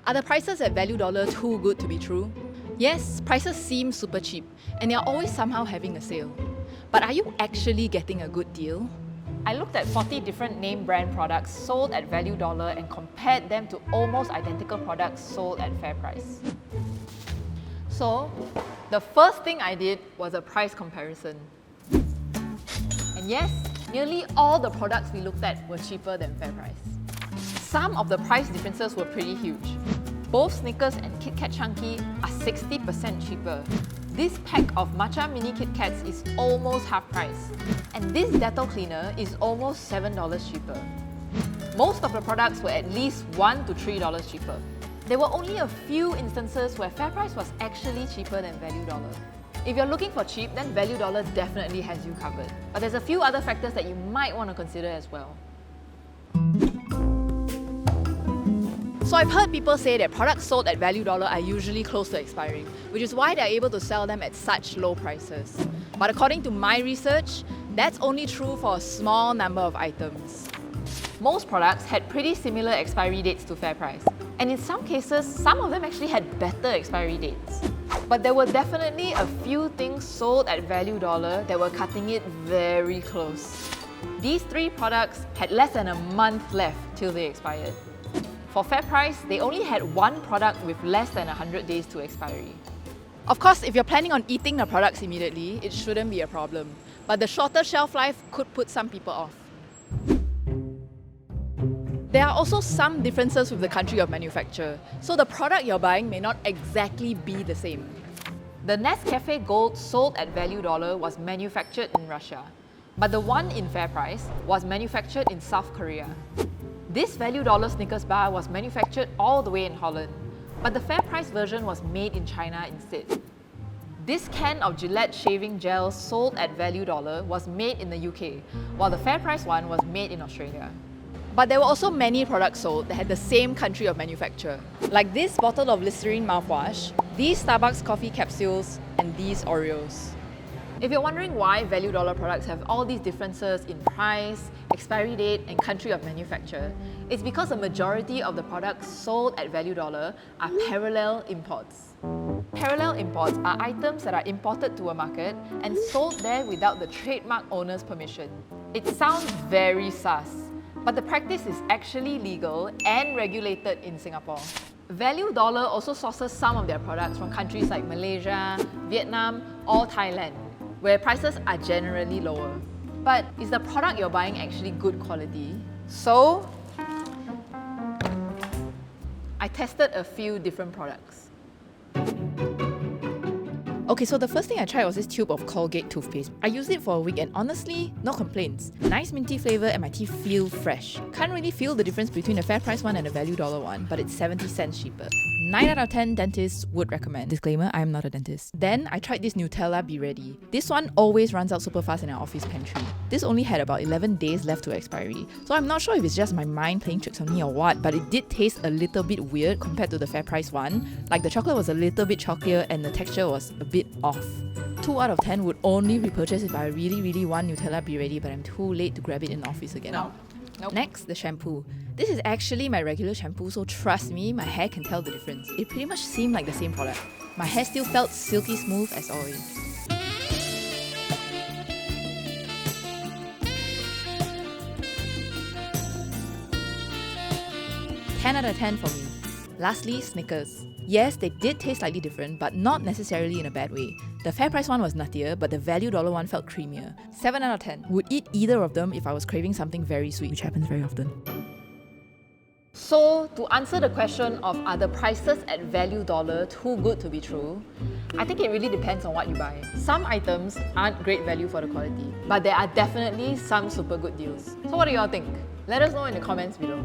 Are the prices at Value Dollar too good to be true? Yes, prices seem super cheap, and they're always somehow having a sale. But are you actually getting a good deal? I looked at 40 different name brand products sold at Value Dollar and compared them to almost identical products sold at fair price. So, the first thing I did was a price comparison. And yes, nearly all the products we looked at were cheaper than fair price. Some of the price differences were pretty huge. Both Snickers and Kit Kat Chunky are 60% cheaper. This pack of matcha mini Kit Kats is almost half price. And this Dettol cleaner is almost $7 cheaper. Most of the products were at least $1 to $3 cheaper. There were only a few instances where fair price was actually cheaper than Value Dollar. If you're looking for cheap, then Value Dollar definitely has you covered. But there's a few other factors that you might want to consider as well. So I've heard people say that products sold at Value Dollar are usually close to expiring, which is why they're able to sell them at such low prices. But according to my research, that's only true for a small number of items. Most products had pretty similar expiry dates to fair price. And in some cases, some of them actually had better expiry dates. But there were definitely a few things sold at Value Dollar that were cutting it very close. These 3 products had less than a month left till they expired. For fair price, they only had 1 product with less than 100 days to expiry. Of course, if you're planning on eating the products immediately, it shouldn't be a problem. But the shorter shelf life could put some people off. There are also some differences with the country of manufacture, so the product you're buying may not exactly be the same. The Nescafe Gold sold at Value Dollar was manufactured in Russia, but the one in fair price was manufactured in South Korea. This Value Dollar Snickers bar was manufactured all the way in Holland, but the fair price version was made in China instead. This can of Gillette shaving gel sold at Value Dollar was made in the UK, while the fair price one was made in Australia. But there were also many products sold that had the same country of manufacture, like this bottle of Listerine mouthwash, these Starbucks coffee capsules, and these Oreos. If you're wondering why Value Dollar products have all these differences in price, expiry date, and country of manufacture, it's because a majority of the products sold at Value Dollar are parallel imports. Parallel imports are items that are imported to a market and sold there without the trademark owner's permission. It sounds very sus, but the practice is actually legal and regulated in Singapore. Value Dollar also sources some of their products from countries like Malaysia, Vietnam, or Thailand, where prices are generally lower. But is the product you're buying actually good quality? So, I tested a few different products. Okay, so the first thing I tried was this tube of Colgate toothpaste. I used it for a week and honestly, no complaints. Nice minty flavour and my teeth feel fresh. Can't really feel the difference between the fair price one and the Value Dollar one, but it's 70 cents cheaper. 9 out of 10 dentists would recommend. Disclaimer, I am not a dentist. Then I tried this Nutella Be Ready. This one always runs out super fast in our office pantry. This only had about 11 days left to expiry, so I'm not sure if it's just my mind playing tricks on me or what, but it did taste a little bit weird compared to the fair price one. Like the chocolate was a little bit chalkier and the texture was a bit off. 2 out of 10 would only repurchase if I really want Nutella Be Ready, but I'm too late to grab it in the office again. No. Nope. Next, the shampoo. This is actually my regular shampoo, so trust me, my hair can tell the difference. It pretty much seemed like the same product. My hair still felt silky smooth as always. Ten out of 10 for me. Lastly, Snickers. Yes, they did taste slightly different, but not necessarily in a bad way. The fair price one was nuttier, but the Value Dollar one felt creamier. 7 out of 10. Would eat either of them if I was craving something very sweet, which happens very often. So, to answer the question of are the prices at Value Dollar too good to be true, I think it really depends on what you buy. Some items aren't great value for the quality, but there are definitely some super good deals. So what do y'all think? Let us know in the comments below.